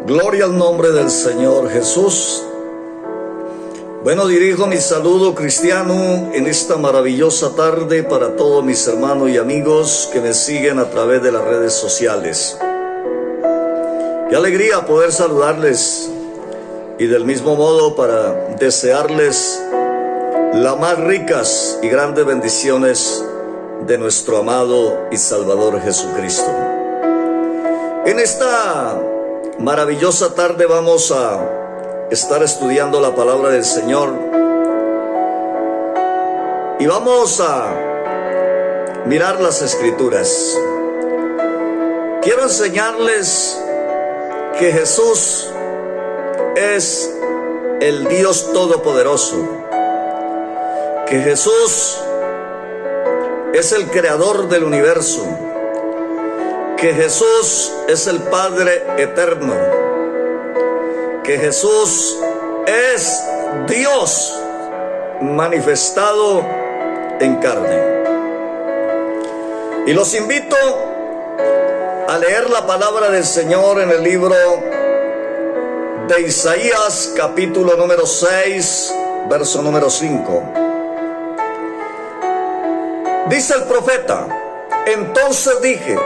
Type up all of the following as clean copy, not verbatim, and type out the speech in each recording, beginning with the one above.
Gloria al nombre del Señor Jesús. Bueno, dirijo mi saludo cristiano en esta maravillosa tarde para todos mis hermanos y amigos que me siguen a través de las redes sociales. Qué alegría poder saludarles y del mismo modo para desearles las más ricas y grandes bendiciones de nuestro amado y Salvador Jesucristo. En esta maravillosa tarde vamos a estar estudiando la palabra del Señor y vamos a mirar las Escrituras. Quiero enseñarles que Jesús es el Dios Todopoderoso, que Jesús es el creador del universo, que Jesús es el Padre eterno, que Jesús es Dios manifestado en carne. Y los invito a leer la palabra del Señor en el libro de Isaías, capítulo número 6, verso número 5. Dice el profeta: entonces dije,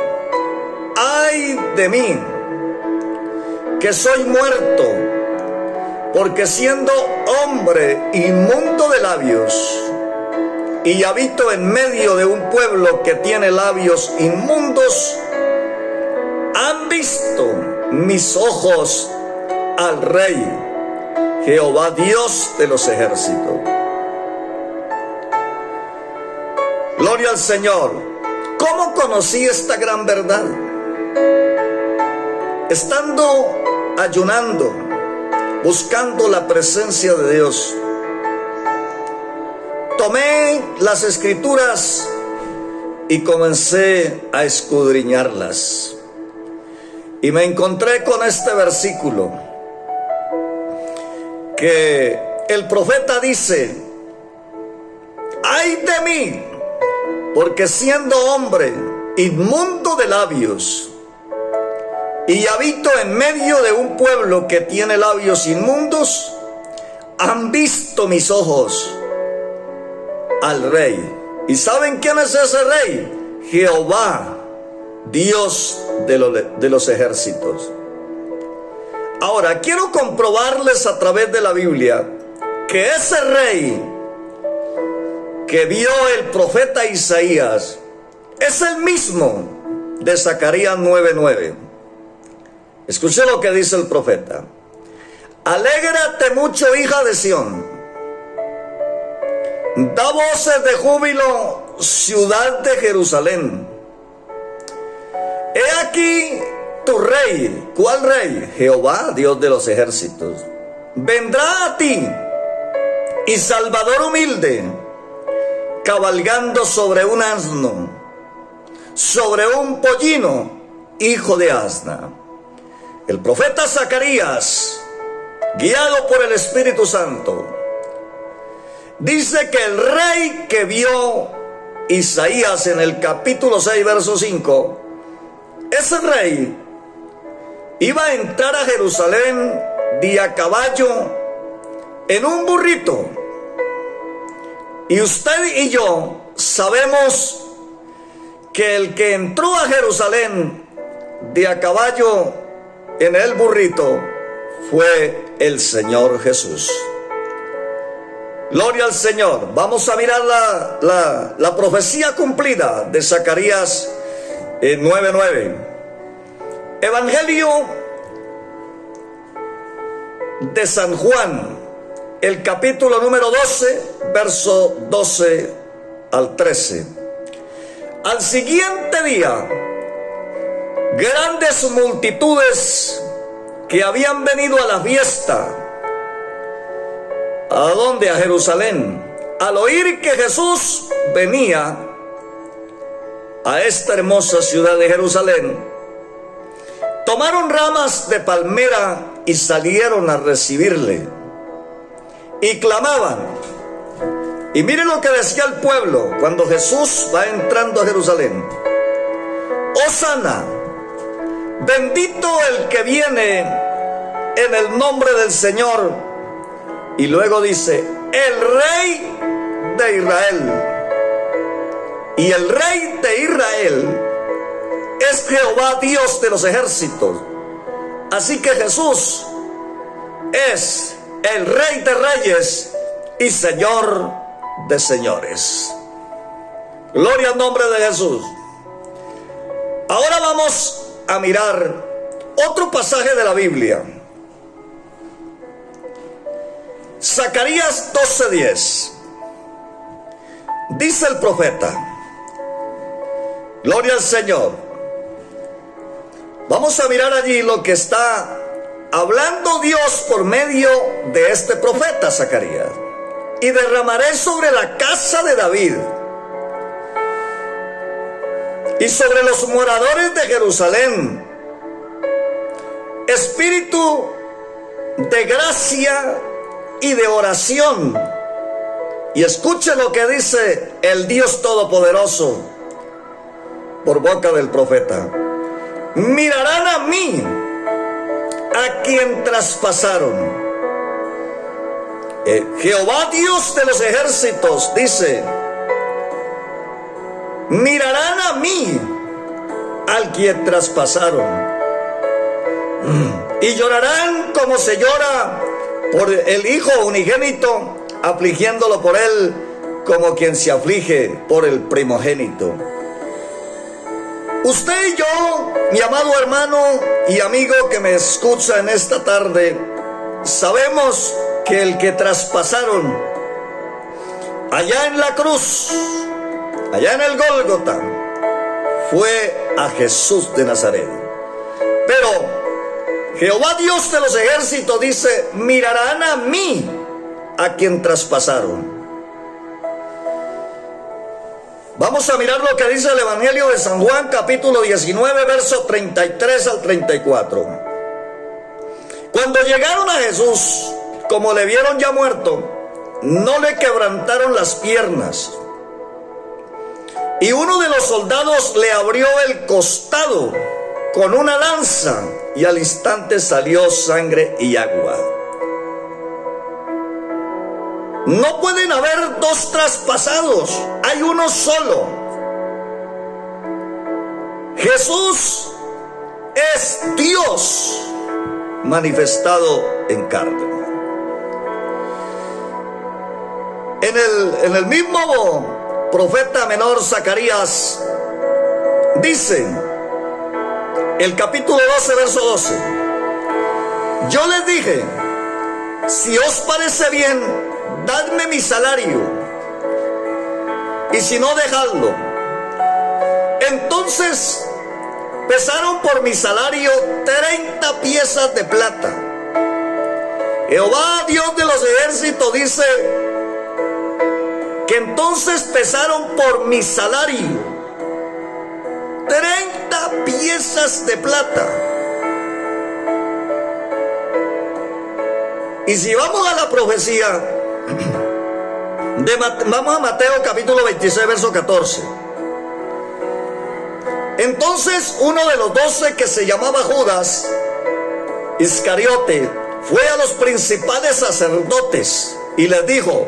ay de mí, que soy muerto, porque siendo hombre inmundo de labios, y habito en medio de un pueblo que tiene labios inmundos, han visto mis ojos al Rey, Jehová Dios de los ejércitos. Gloria al Señor. ¿Cómo conocí esta gran verdad? Estando ayunando, buscando la presencia de Dios, tomé las Escrituras y comencé a escudriñarlas. Y me encontré con este versículo que el profeta dice: ay de mí, porque siendo hombre inmundo de labios, y habito en medio de un pueblo que tiene labios inmundos, han visto mis ojos al Rey. ¿Y saben quién es ese Rey? Jehová, Dios de los ejércitos. Ahora, quiero comprobarles a través de la Biblia que ese Rey que vio el profeta Isaías es el mismo de Zacarías 9:9. Escuche lo que dice el profeta: alégrate mucho, hija de Sión, da voces de júbilo, ciudad de Jerusalén. He aquí tu rey. ¿Cuál rey? Jehová, Dios de los ejércitos. Vendrá a ti, y Salvador humilde, cabalgando sobre un asno, sobre un pollino, hijo de asna. El profeta Zacarías, guiado por el Espíritu Santo, dice que el rey que vio Isaías en el capítulo 6, verso 5, ese rey iba a entrar a Jerusalén de a caballo en un burrito. Y usted y yo sabemos que el que entró a Jerusalén de a caballo en el burrito fue el Señor Jesús. Gloria al Señor. Vamos a mirar la profecía cumplida de Zacarías 9:9. Evangelio de San Juan, el capítulo número 12, verso 12 al 13. Al siguiente día, grandes multitudes que habían venido a la fiesta. ¿A dónde? A Jerusalén. Al oír que Jesús venía a esta hermosa ciudad de Jerusalén, tomaron ramas de palmera y salieron a recibirle. Y clamaban. Y miren lo que decía el pueblo cuando Jesús va entrando a Jerusalén: Hosana, Bendito el que viene en el nombre del Señor. Y luego dice, el Rey de Israel. Y el Rey de Israel es Jehová, Dios de los ejércitos. Así que Jesús es el Rey de reyes y Señor de señores. Gloria al nombre de Jesús. Ahora vamos a mirar otro pasaje de la Biblia. Zacarías 12:10. Dice el profeta, gloria al Señor. Vamos a mirar allí lo que está hablando Dios por medio de este profeta Zacarías. Y derramaré sobre la casa de David y sobre los moradores de Jerusalén espíritu de gracia y de oración. Y escuche lo que dice el Dios Todopoderoso por boca del profeta. Mirarán a mí, a quien traspasaron. Jehová Dios de los ejércitos dice, mirarán a mí, al quien traspasaron, y llorarán como se llora por el hijo unigénito, afligiéndolo por él como quien se aflige por el primogénito. Usted y yo, mi amado hermano y amigo que me escucha en esta tarde, sabemos que el que traspasaron allá en la cruz, allá en el Gólgota, fue a Jesús de Nazaret. Pero Jehová Dios de los ejércitos dice, mirarán a mí, a quien traspasaron. Vamos a mirar lo que dice el Evangelio de San Juan, capítulo 19, versos 33 al 34. Cuando llegaron a Jesús, como le vieron ya muerto, no le quebrantaron las piernas. Y uno de los soldados le abrió el costado con una lanza, y al instante salió sangre y agua. No pueden haber dos traspasados, hay uno solo. Jesús es Dios manifestado en carne. En el mismo profeta menor Zacarías dice, el capítulo 12, verso 12, yo les dije, si os parece bien, dadme mi salario, y si no, dejadlo. Entonces pesaron por mi salario 30 piezas de plata. Jehová Dios de los ejércitos dice que entonces pesaron por mi salario 30 piezas de plata. Y si vamos a la profecía, vamos a Mateo capítulo 26, verso 14. Entonces uno de los 12, que se llamaba Judas Iscariote, fue a los principales sacerdotes y les dijo,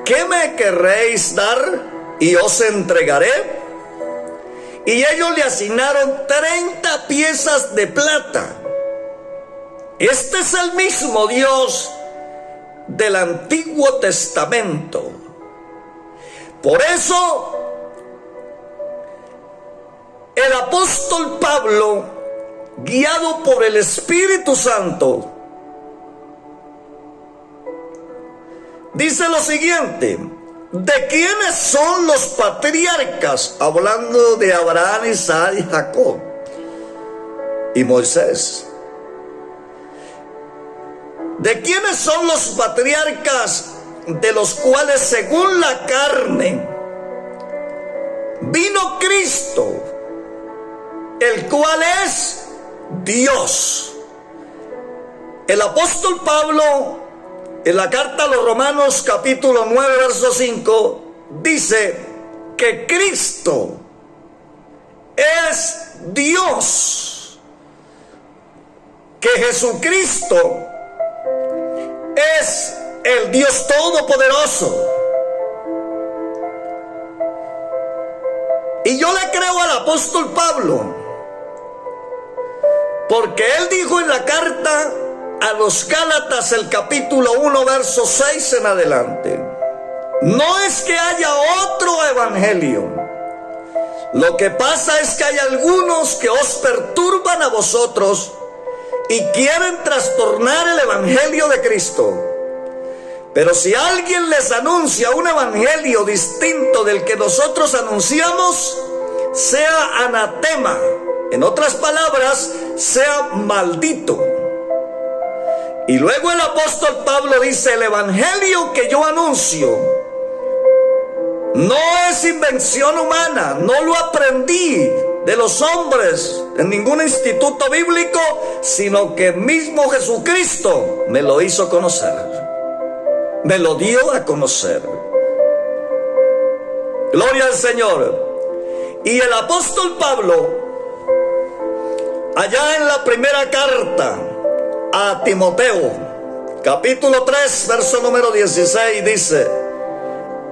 ¿qué me querréis dar y os entregaré? Y ellos le asignaron 30 piezas de plata. Este es el mismo Dios del Antiguo Testamento. Por eso el apóstol Pablo, guiado por el Espíritu Santo, dice lo siguiente: ¿de quiénes son los patriarcas? Hablando de Abraham, Isaac y Jacob y Moisés. ¿De quiénes son los patriarcas de los cuales según la carne vino Cristo, el cual es Dios? El apóstol Pablo, en la carta a los Romanos capítulo 9, verso 5, dice que Cristo es Dios. que Jesucristo es el Dios Todopoderoso. Y yo le creo al apóstol Pablo, porque él dijo en la carta a los Gálatas, el capítulo 1, verso 6 en adelante: no es que haya otro evangelio. Lo que pasa es que hay algunos que os perturban a vosotros y quieren trastornar el evangelio de Cristo. Pero si alguien les anuncia un evangelio distinto del que nosotros anunciamos, sea anatema. En otras palabras, sea maldito. Y luego el apóstol Pablo dice: el evangelio que yo anuncio no es invención humana, no lo aprendí de los hombres en ningún instituto bíblico, sino que mismo Jesucristo me lo hizo conocer, me lo dio a conocer. Gloria al Señor. Y el apóstol Pablo, allá en la primera carta a Timoteo, capítulo 3, verso número 16, dice: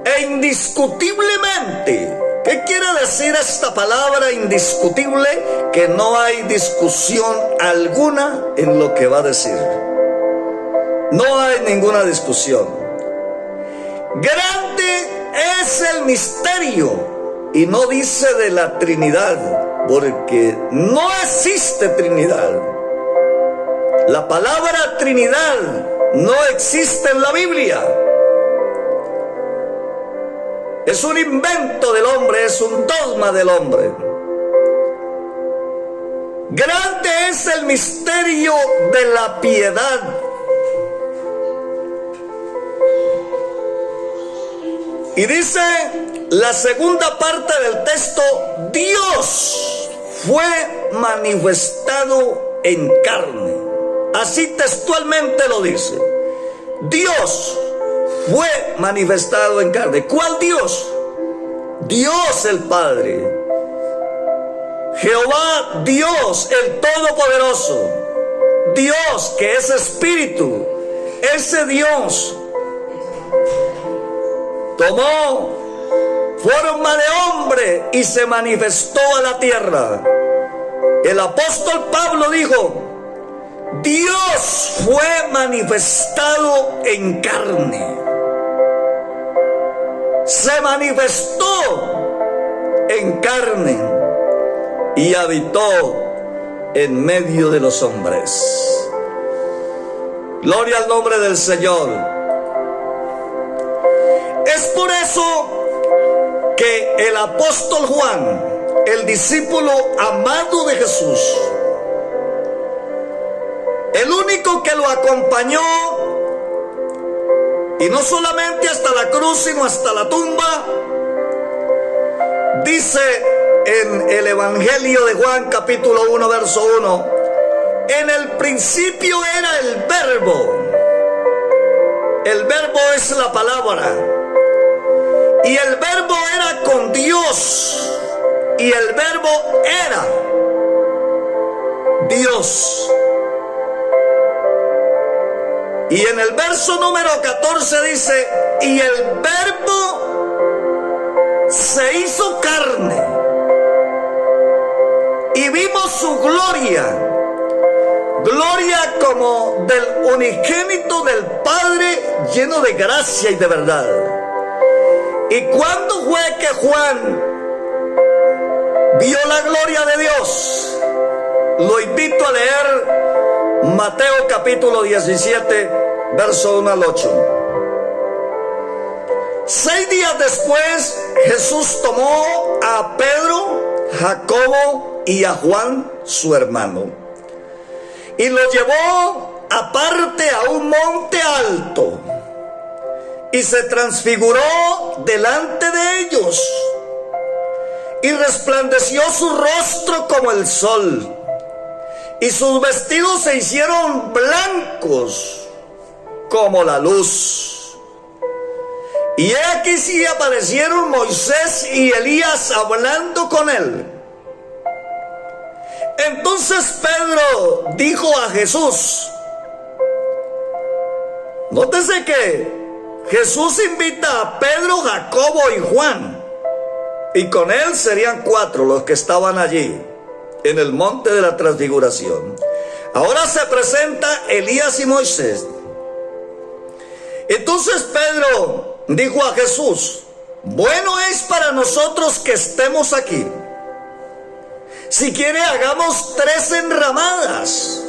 e indiscutiblemente. ¿Qué quiere decir esta palabra indiscutible? Que no hay discusión alguna en lo que va a decir. No hay ninguna discusión. Grande es el misterio. Y no dice de la Trinidad, porque no existe Trinidad. La palabra Trinidad no existe en la Biblia. Es un invento del hombre, es un dogma del hombre. Grande es el misterio de la piedad. Y dice la segunda parte del texto: Dios fue manifestado en carne. Así textualmente lo dice. Dios fue manifestado en carne. ¿Cuál Dios? Dios el Padre. Jehová Dios el Todopoderoso. Dios que es Espíritu. Ese Dios tomó forma de hombre y se manifestó a la tierra. El apóstol Pablo dijo: Dios fue manifestado en carne. Se manifestó en carne y habitó en medio de los hombres. Gloria al nombre del Señor. Es por eso que el apóstol Juan, el discípulo amado de Jesús, el único que lo acompañó, y no solamente hasta la cruz, sino hasta la tumba, dice en el Evangelio de Juan, capítulo 1, verso 1: en el principio era el Verbo. El Verbo es la palabra. Y el Verbo era con Dios. Y el Verbo era Dios. Y en el verso número 14 dice: y el Verbo se hizo carne y vimos su gloria, gloria como del unigénito del Padre, lleno de gracia y de verdad. ¿Y cuándo fue que Juan vio la gloria de Dios? Lo invito a leer Mateo capítulo 17, verso 1 al 8. 6 días después, Jesús tomó a Pedro, Jacobo y a Juan, su hermano, y los llevó aparte a un monte alto, y se transfiguró delante de ellos, y resplandeció su rostro como el sol, y sus vestidos se hicieron blancos como la luz. Y he aquí sí aparecieron Moisés y Elías hablando con él. Entonces Pedro dijo a Jesús, nótese que Jesús invita a Pedro, Jacobo y Juan, y con él serían 4 los que estaban allí en el monte de la transfiguración. Ahora se presenta Elías y Moisés. Entonces Pedro dijo a Jesús, bueno es para nosotros que estemos aquí. Si quiere, hagamos 3 enramadas,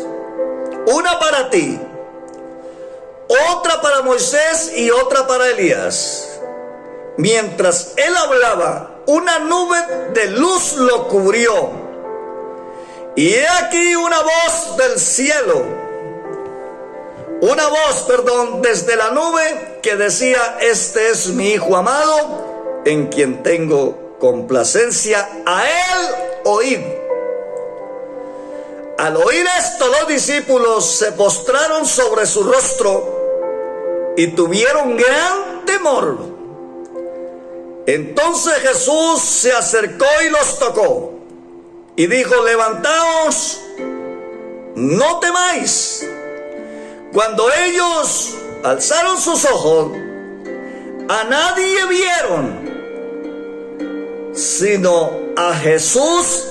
una para ti, otra para Moisés y otra para Elías. Mientras él hablaba, una nube de luz lo cubrió. Y he aquí una voz del cielo, desde la nube que decía, este es mi Hijo amado, en quien tengo complacencia, a él oíd. Al oír esto, los discípulos se postraron sobre su rostro y tuvieron gran temor. Entonces Jesús se acercó y los tocó y dijo, levantaos, no temáis. Cuando ellos alzaron sus ojos, a nadie vieron, sino a Jesús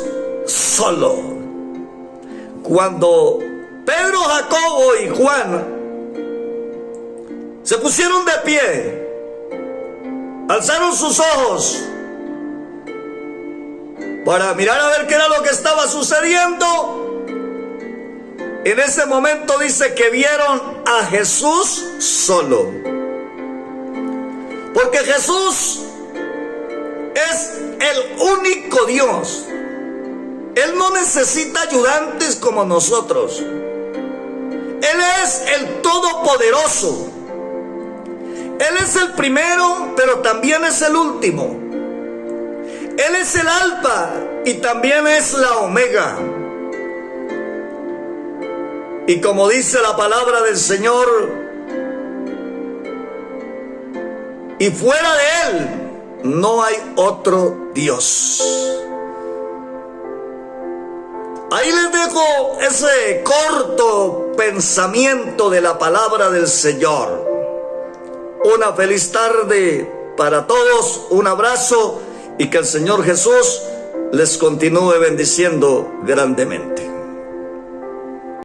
solo. Cuando Pedro, Jacobo y Juan se pusieron de pie, alzaron sus ojos para mirar a ver qué era lo que estaba sucediendo, en ese momento dice que vieron a Jesús solo. Porque Jesús es el único Dios. Él no necesita ayudantes como nosotros. Él es el Todopoderoso. Él es el primero, pero también es el último. Él es el Alfa y también es la Omega. Y como dice la palabra del Señor, y fuera de Él no hay otro Dios. Ahí les dejo ese corto pensamiento de la palabra del Señor. Una feliz tarde para todos, un abrazo y que el Señor Jesús les continúe bendiciendo grandemente.